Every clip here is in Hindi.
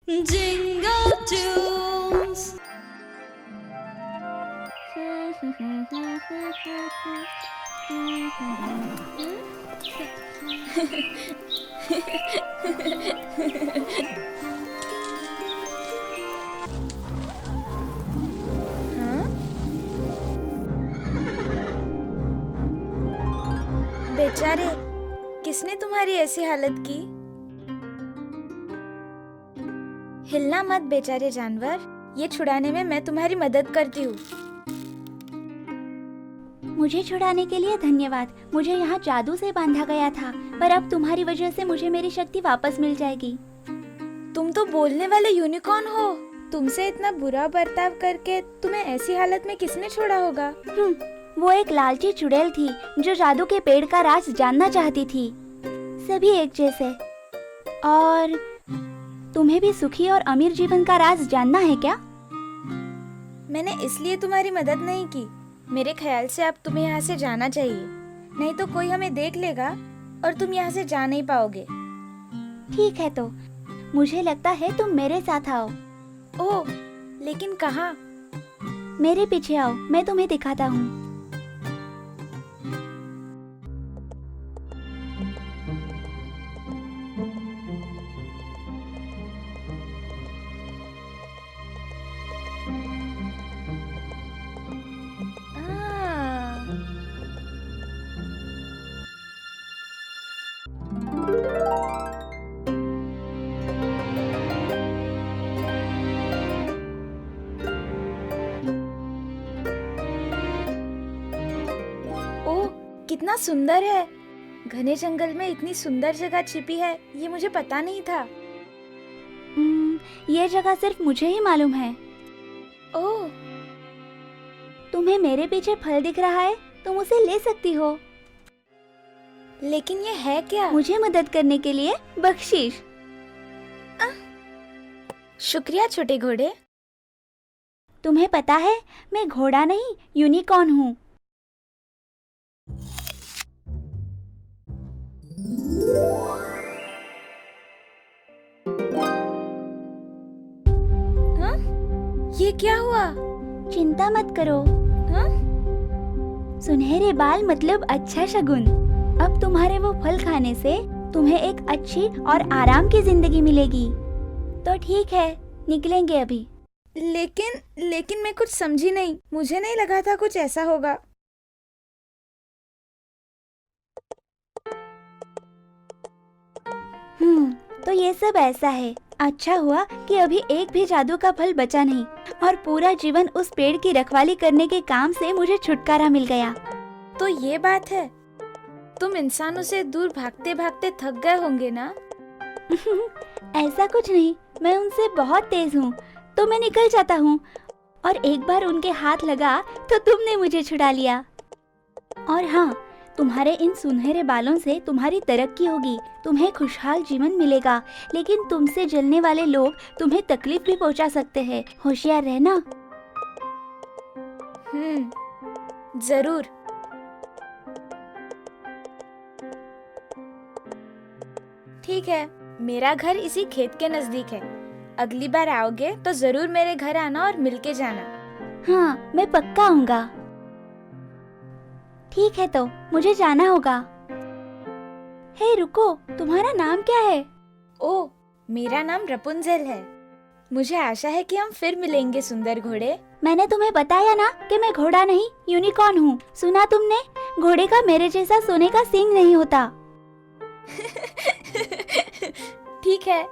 Jingle tunes. बेचारे, किसने तुम्हारी ऐसी हालत की? हिलना मत बेचारे जानवर, ये छुड़ाने में मैं तुम्हारी मदद करती हूँ। मुझे छुड़ाने के लिए धन्यवाद। मुझे यहाँ जादू से बांधा गया था, पर अब तुम्हारी वजह से मुझे मेरी शक्ति वापस मिल जाएगी। तुम तो बोलने वाले यूनिकॉर्न हो। तुमसे इतना बुरा बर्ताव करके तुम्हें ऐसी हालत में किसने छोड़ा होगा? वो एक लालची चुड़ैल थी जो जादू के पेड़ का राज जानना चाहती थी। सभी एक जैसे। और तुम्हें भी सुखी और अमीर जीवन का राज जानना है क्या? मैंने इसलिए तुम्हारी मदद नहीं की। मेरे ख्याल से अब तुम्हें यहाँ से जाना चाहिए, नहीं तो कोई हमें देख लेगा और तुम यहाँ से जा नहीं पाओगे। ठीक है, तो मुझे लगता है तुम मेरे साथ आओ। ओह, लेकिन कहाँ? मेरे पीछे आओ, मैं तुम्हें दिखाता हूँ। कितना सुंदर है। घने जंगल में इतनी सुंदर जगह छिपी है, ये मुझे पता नहीं था। ये जगह सिर्फ मुझे ही मालूम है। ओह, तुम्हें मेरे पीछे फल दिख रहा है, तुम उसे ले सकती हो। लेकिन ये है क्या? मुझे मदद करने के लिए बख्शीश। शुक्रिया छोटे घोड़े। तुम्हें पता है, मैं घोड़ा नहीं यूनिकॉर्न हूँ। हाँ? ये क्या हुआ? चिंता मत करो। हाँ? सुनहरे बाल मतलब अच्छा शगुन। अब तुम्हारे वो फल खाने से तुम्हें एक अच्छी और आराम की जिंदगी मिलेगी। तो ठीक है, निकलेंगे अभी। लेकिन मैं कुछ समझी नहीं। मुझे नहीं लगा था कुछ ऐसा होगा। तो ये सब ऐसा है। अच्छा हुआ कि अभी एक भी जादू का फल बचा नहीं और पूरा जीवन उस पेड़ की रखवाली करने के काम से मुझे छुटकारा मिल गया। तो ये बात है, तुम इंसानों से दूर भागते भागते थक गए होंगे ना? ऐसा कुछ नहीं, मैं उनसे बहुत तेज हूँ, तो मैं निकल जाता हूँ। और एक बार उनके हाथ लगा तो तुमने मुझे छुड़ा लिया। और हाँ, तुम्हारे इन सुनहरे बालों से तुम्हारी तरक्की होगी, तुम्हें खुशहाल जीवन मिलेगा। लेकिन तुमसे जलने वाले लोग तुम्हें तकलीफ भी पहुंचा सकते हैं, होशियार रहना। जरूर। ठीक है, मेरा घर इसी खेत के नजदीक है। अगली बार आओगे तो जरूर मेरे घर आना और मिलके जाना। हाँ, मैं पक्का आऊंगा। ठीक है, तो मुझे जाना होगा। हे रुको, तुम्हारा नाम क्या है? ओह, मेरा नाम रपुंजल है। मुझे आशा है कि हम फिर मिलेंगे सुंदर घोड़े। मैंने तुम्हें बताया ना कि मैं घोड़ा नहीं यूनिकॉर्न हूँ। सुना तुमने? घोड़े का मेरे जैसा सोने का सींग नहीं होता। ठीक है,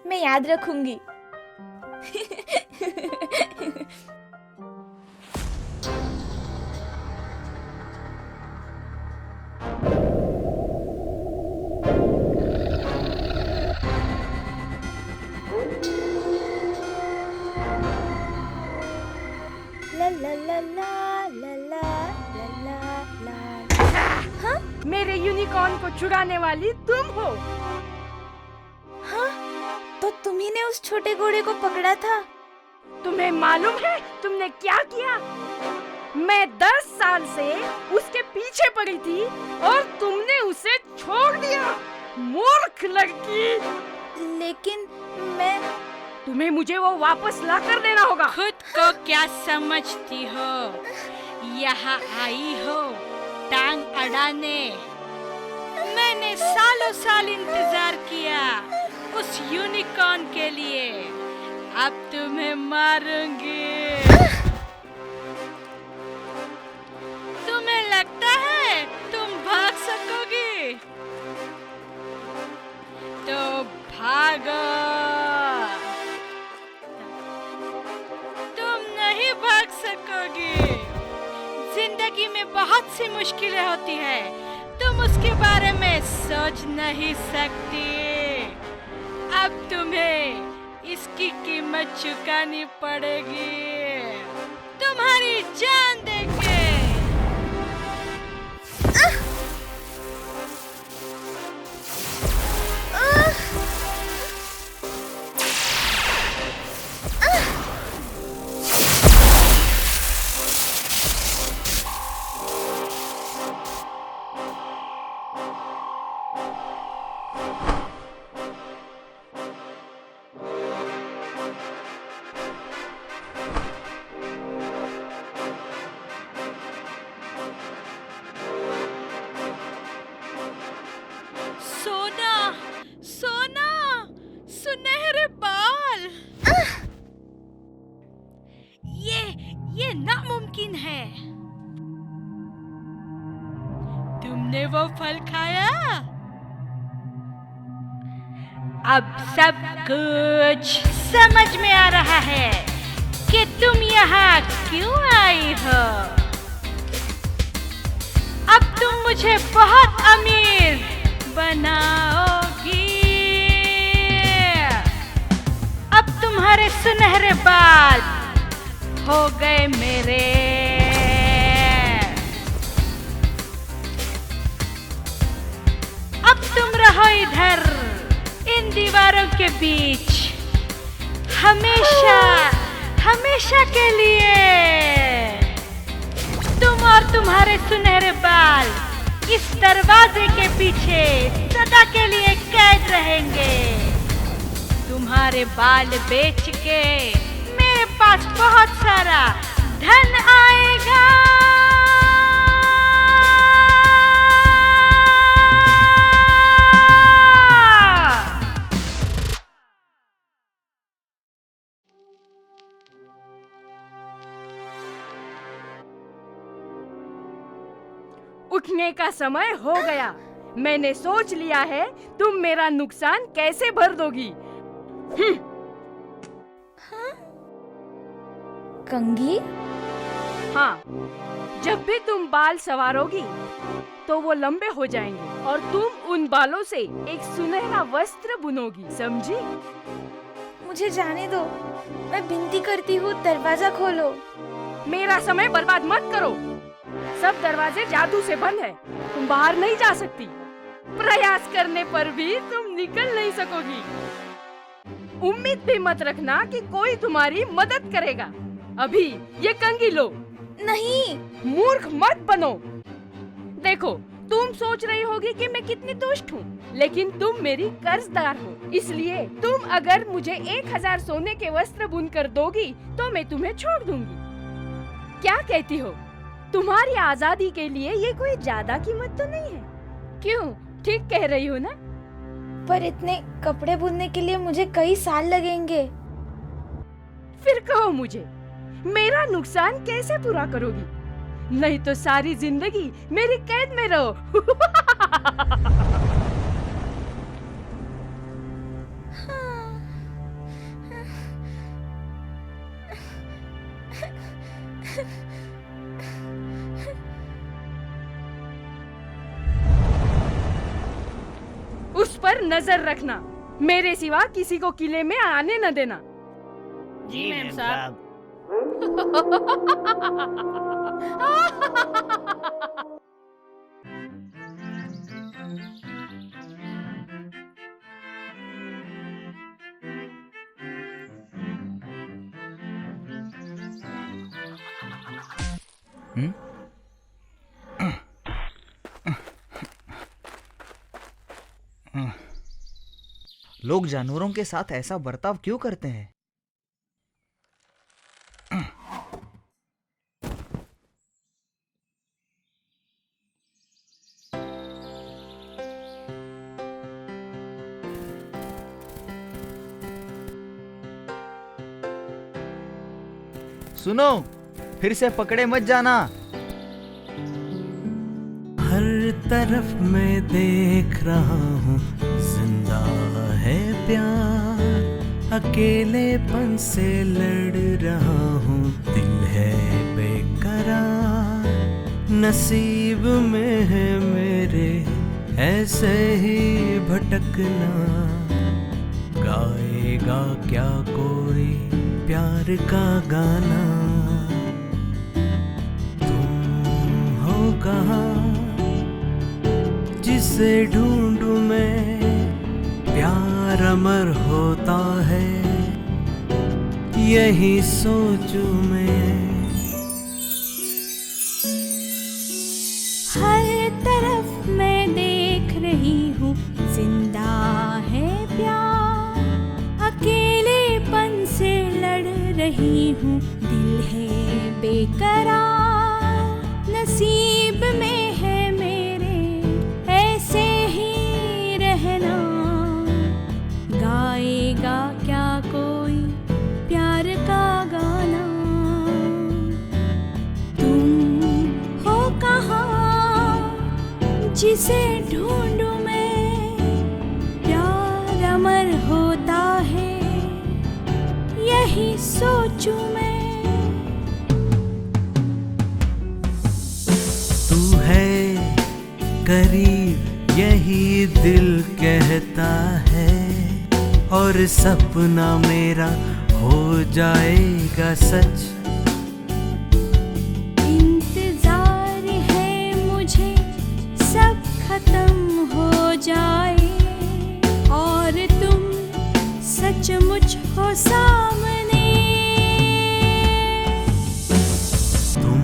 मैं याद रखूंगी। ला ला ला ला ला ला ला ला। हाँ? मेरे यूनिकॉर्न को चुराने वाली तुम हो। हाँ? तो तुम्ही ने उस छोटे घोड़े को पकड़ा था? तुम्हें मालूम है तुमने क्या किया? मैं 10 साल से उसके पीछे पड़ी थी और तुमने उसे छोड़ दिया। मूर्ख लड़की। लेकिन मैं तुम्हें मुझे वो वापस ला कर देना होगा। खुद को क्या समझती हो? यहाँ आई हो टांग अड़ाने। मैंने सालों साल इंतजार किया उस यूनिकॉर्न के लिए। अब तुम्हें मारूंगी। तुम्हें लगता है तुम भाग सकोगी? तो भागो। तुम नहीं भाग सकोगी। जिंदगी में बहुत सी मुश्किलें होती है, तुम उसके बारे में सोच नहीं सकती। अब तुम्हें इसकी कीमत चुकानी पड़ेगी, तुम्हारी जान देके। सोना, सोना, सुनहरे बाल। ये नामुमकिन है। तुमने वो फल खाया? अब सब कुछ समझ में आ रहा है कि तुम यहाँ क्यों आई हो। अब तुम मुझे बहुत अमीर बनाओगी। अब तुम्हारे सुनहरे बाल हो गए मेरे। अब तुम रहो इधर इन दीवारों के बीच हमेशा हमेशा के लिए। तुम और तुम्हारे सुनहरे बाल इस दरवाजे के पीछे सदा के लिए कैद रहेंगे। तुम्हारे बाल बेच के मेरे पास बहुत सारा धन आएगा। उठने का समय हो गया। मैंने सोच लिया है तुम मेरा नुकसान कैसे भर दोगी। कंघी? हाँ, जब भी तुम बाल संवारोगी तो वो लंबे हो जाएंगे और तुम उन बालों से एक सुनहरा वस्त्र बुनोगी, समझी? मुझे जाने दो, मैं विनती करती हूँ, दरवाजा खोलो। मेरा समय बर्बाद मत करो। सब दरवाजे जादू से बंद है, तुम बाहर नहीं जा सकती। प्रयास करने पर भी तुम निकल नहीं सकोगी। उम्मीद भी मत रखना कि कोई तुम्हारी मदद करेगा। अभी ये कंघी लो। नहीं। मूर्ख मत बनो। देखो, तुम सोच रही होगी कि मैं कितनी दुष्ट हूँ, लेकिन तुम मेरी कर्जदार हो। इसलिए तुम अगर मुझे 1000 सोने के वस्त्र बुन कर दोगी तो मैं तुम्हें छोड़ दूंगी। क्या कहती हो? तुम्हारी आजादी के लिए ये कोई ज्यादा कीमत तो नहीं है? क्यों, ठीक कह रही हो ना? पर इतने कपड़े बुनने के लिए मुझे कई साल लगेंगे। फिर कहो मुझे, मेरा नुकसान कैसे पूरा करोगी? नहीं तो सारी जिंदगी मेरी कैद में रहो। उस पर नजर रखना, मेरे सिवा किसी को किले में आने न देना। जी मैम साहब। लोग जानवरों के साथ ऐसा बर्ताव क्यों करते हैं? सुनो, फिर से पकड़े मत जाना। हर तरफ मैं देख रहा हूँ जिंदा है प्यार, अकेलेपन से लड़ रहा हूँ, दिल है बेकरार, नसीब में है मेरे ऐसे ही भटकना, गाएगा क्या कोई प्यार का गाना, तुम हो कहाँ जिसे ढूंढूं मैं, प्यार अमर होता है यही सोचूं मैं। हर तरफ मैं देख रही हूँ जिंदा है प्यार, अकेलेपन से लड़ रही हूँ, दिल है बेकरार, नसीब में है मेरे ऐसे ही रहना, गाएगा क्या कोई प्यार का गाना, तुम हो कहाँ जिसे ढूंढूं मैं, प्यार अमर होता है यही सोचूं मैं। तू है करीब यही दिल कहता है, और सपना मेरा हो जाएगा सच, इंतजार है मुझे सब खत्म हो जाए, और तुम सचमुच हो सामने, तुम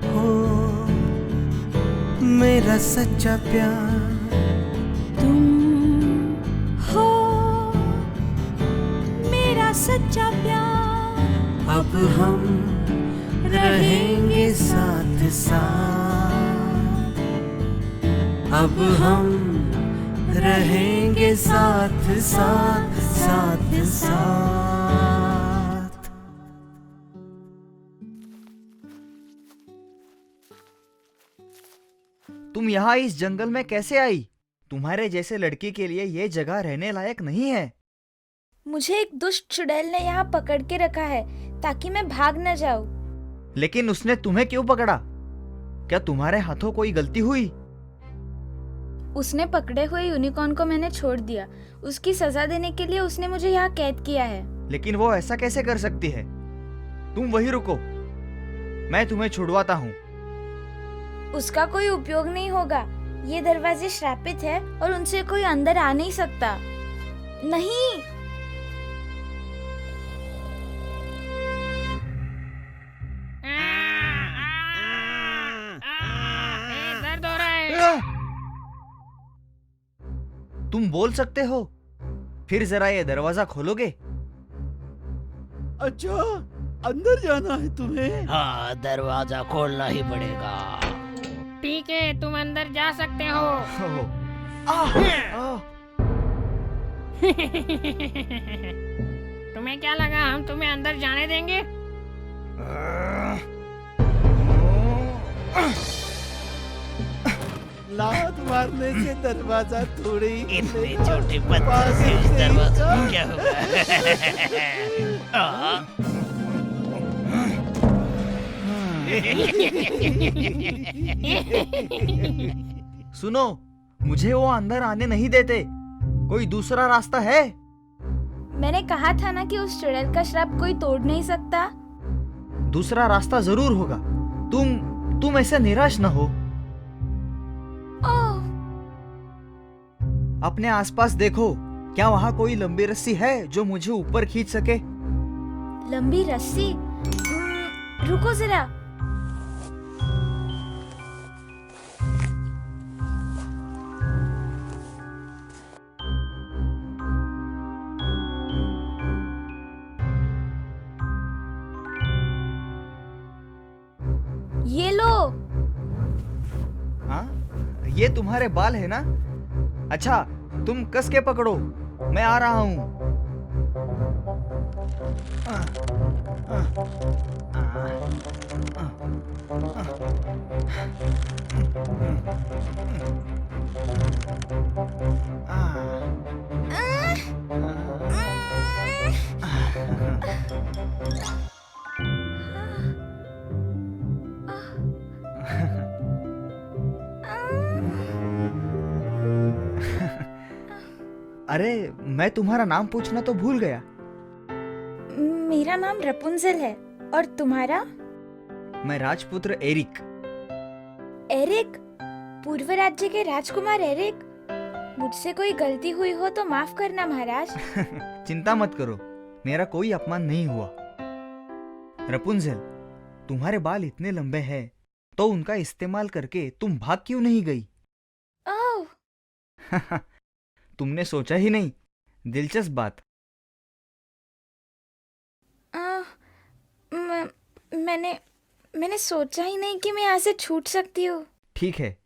हो मेरा सच्चा प्यार, तुम हो मेरा सच्चा प्यार, अब हम रहेंगे साथ साथ, अब हम रहेंगे साथ साथ साथ साथ। तुम यहाँ इस जंगल में कैसे आई? तुम्हारे जैसे लड़की के लिए ये जगह रहने लायक नहीं है। मुझे एक दुष्ट चुड़ैल ने यहाँ पकड़ के रखा है ताकि मैं भाग न जाऊं। लेकिन उसने तुम्हें क्यों पकड़ा? क्या तुम्हारे हाथों कोई गलती हुई? उसने पकड़े हुए यूनिकॉर्न को मैंने छोड़ दिया। उसकी सजा देने के लिए उसने मुझे यहाँ कैद किया है। लेकिन वो ऐसा कैसे कर सकती है? तुम वहीं रुको, मैं तुम्हें छुड़वाता हूँ। उसका कोई उपयोग नहीं होगा। ये दरवाजे श्रापित है और उनसे कोई अंदर आ नहीं सकता। नहीं, दर्द हो रहा है। तुम बोल सकते हो? फिर जरा ये दरवाजा खोलोगे? अच्छा, अंदर जाना है तुम्हें? हाँ, दरवाजा खोलना ही पड़ेगा। ठीक है, तुम अंदर जा सकते हो। तुम्हें क्या लगा हम तुम्हें अंदर जाने देंगे? लात मारने से दरवाजा थोड़ी इतने छोटे पत्थर से उस दरवाजे को क्या होगा? सुनो, मुझे वो अंदर आने नहीं देते। कोई दूसरा रास्ता है? मैंने कहा था ना कि उस चुड़ैल का श्राप कोई तोड़ नहीं सकता। दूसरा रास्ता जरूर होगा। तुम ऐसे निराश न हो। ओह, अपने आसपास देखो, क्या वहाँ कोई लंबी रस्सी है जो मुझे ऊपर खींच सके? लंबी रस्सी? रुको जरा। ये तुम्हारे बाल है ना? अच्छा, तुम कस के पकड़ो, मैं आ रहा हूँ। अरे, मैं तुम्हारा नाम पूछना तो भूल गया। मेरा नाम रपुंजल है और तुम्हारा? मैं राजपुत्र एरिक। एरिक? पूर्व राज्य के राजकुमार एरिक? मुझसे कोई गलती हुई हो तो माफ करना महाराज। चिंता मत करो, मेरा कोई अपमान नहीं हुआ। रपुंजल, तुम्हारे बाल इतने लंबे हैं तो उनका इस्तेमाल करके तुम भाग क्यों नहीं गई? ओह, तुमने सोचा ही नहीं। दिलचस्प बात। मैंने सोचा ही नहीं कि मैं यहाँ से छूट सकती हूँ। ठीक है,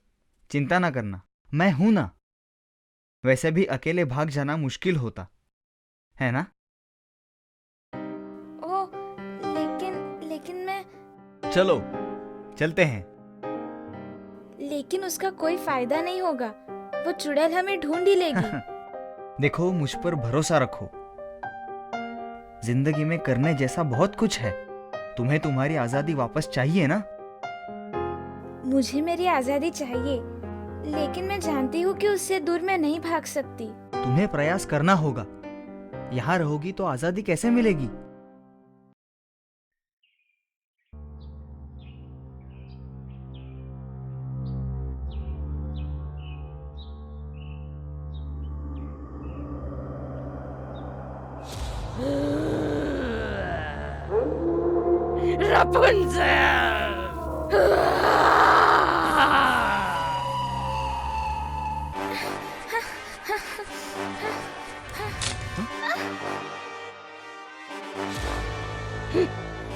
चिंता ना करना, मैं हूं ना। वैसे भी अकेले भाग जाना मुश्किल होता है ना? ओ, लेकिन मैं... चलो, चलते हैं। लेकिन उसका कोई फायदा नहीं होगा, वो चुड़ैल हमें ढूंढ ही लेगी। देखो, मुझ पर भरोसा रखो। जिंदगी में करने जैसा बहुत कुछ है। तुम्हें तुम्हारी आजादी वापस चाहिए ना? मुझे मेरी आजादी चाहिए, लेकिन मैं जानती हूँ कि उससे दूर मैं नहीं भाग सकती। तुम्हें प्रयास करना होगा। यहाँ रहोगी तो आजादी कैसे मिलेगी?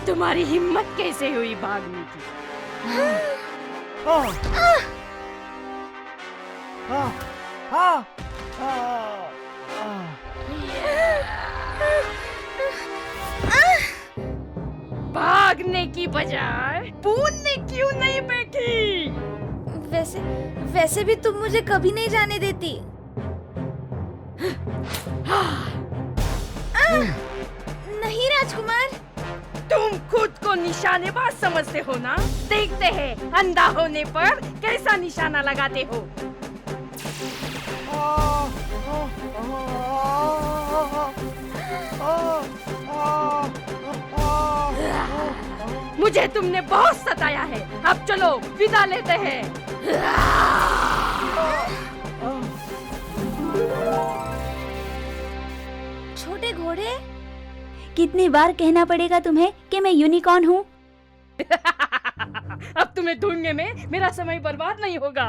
तुम्हारी हिम्मत कैसे हुई भागने की? भागने की बजाय पूछने क्यों नहीं बैठी? वैसे भी तुम मुझे कभी नहीं जाने देती। नहीं राजकुमार। तुम खुद को निशानेबाज समझते हो ना? देखते हैं अंधा होने पर कैसा निशाना लगाते हो। मुझे तुमने बहुत सताया है, अब चलो विदा लेते हैं। छोटे घोड़े, कितनी बार कहना पड़ेगा तुम्हें कि मैं यूनिकॉर्न हूँ? अब तुम्हें ढूंढने में मेरा समय बर्बाद नहीं होगा।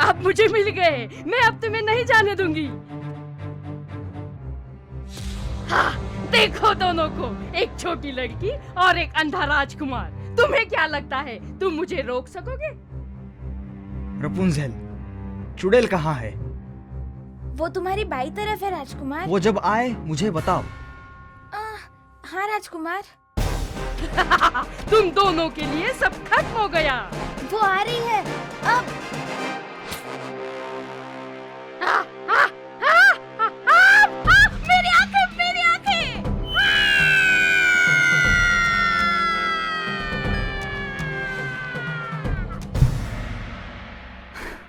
अब मुझे मिल गए, मैं अब तुम्हें नहीं जाने दूंगी। हाँ, देखो दोनों को, एक छोटी लड़की और एक अंधा राजकुमार। तुम्हें क्या लगता है तुम मुझे रोक सकोगे? रपुंजल, चुड़ैल कहाँ है? वो तुम्हारी बाई तरफ है राजकुमार। वो जब आए मुझे बताओ। हाँ राजकुमार। तुम दोनों के लिए सब खत्म हो गया। वो आ रही है अब। मेरी आंखें, मेरी आंखें।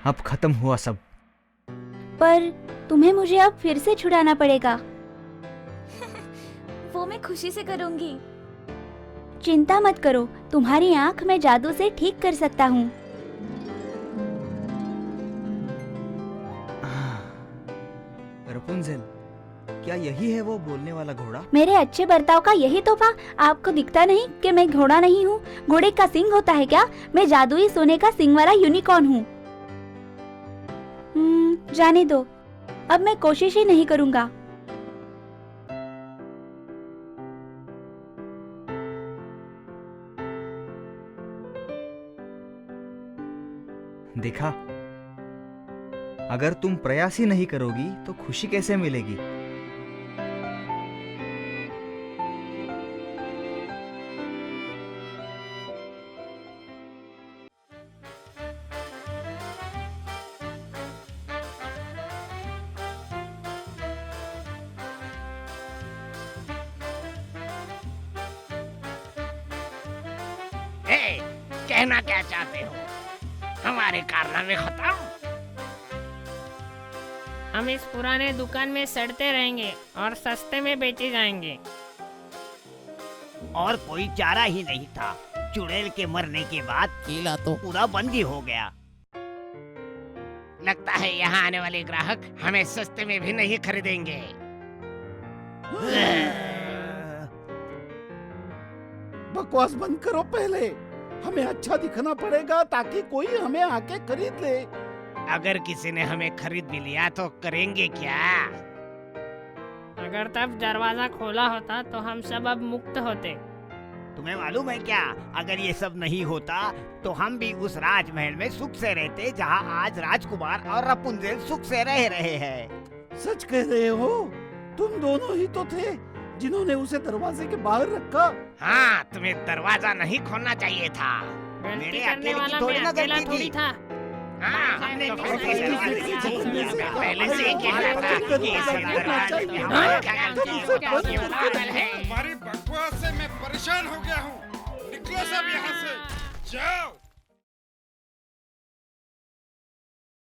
अब खत्म हुआ सब। पर तुम्हें मुझे अब फिर से छुड़ाना पड़ेगा। वो मैं खुशी से करूंगी। चिंता मत करो, तुम्हारी आंख मैं जादू से ठीक कर सकता हूँ। यही है वो बोलने वाला घोड़ा? मेरे अच्छे बर्ताव का यही तोहफा? आपको दिखता नहीं कि मैं घोड़ा नहीं हूँ? घोड़े का सिंग होता है क्या? मैं जादुई सोने का सिंग वाला यूनिकॉर्न हूँ। जाने दो, अब मैं कोशिश ही नहीं करूँगा। देखा, अगर तुम प्रयास ही नहीं करोगी तो खुशी कैसे मिलेगी? ए, कहना क्या चाहते हो? हमारे कारनामे खत्म? हम इस पुराने दुकान में सड़ते रहेंगे और सस्ते में बेचे जाएंगे। और कोई चारा ही नहीं था। चुड़ैल के मरने के बाद केला तो पूरा बंद ही हो गया। लगता है यहाँ आने वाले ग्राहक हमें सस्ते में भी नहीं खरीदेंगे। बकवास बंद करो पहले। हमें अच्छा दिखना पड़ेगा ताकि कोई हमें आके खरीद ले। अगर किसी ने हमें खरीद भी लिया तो करेंगे क्या? अगर तब दरवाजा खोला होता तो हम सब अब मुक्त होते। तुम्हें मालूम है क्या, अगर ये सब नहीं होता तो हम भी उस राजमहल में सुख से रहते जहाँ आज राजकुमार और रपुंजेल सुख से रह रहे हैं। सच कह रहे हो? तुम दोनों ही तो थे जिन्होंने उसे दरवाजे के बाहर रखा। हाँ, तुम्हें दरवाजा नहीं खोलना चाहिए था। गलती मेरे करने अकेले की वाला थोड़ी मैं ना अकेला गलती थोड़ी थी। था। हाँ, हमने पहले से ही कहा था कि ये सब दरवाजे चाहिए। हमारे ख्याल तुम से उसे बंद ये पागल है। तुम्हारी बकवास से मैं परेशान हो गया हूँ। निकलो सब यहाँ से, जाओ।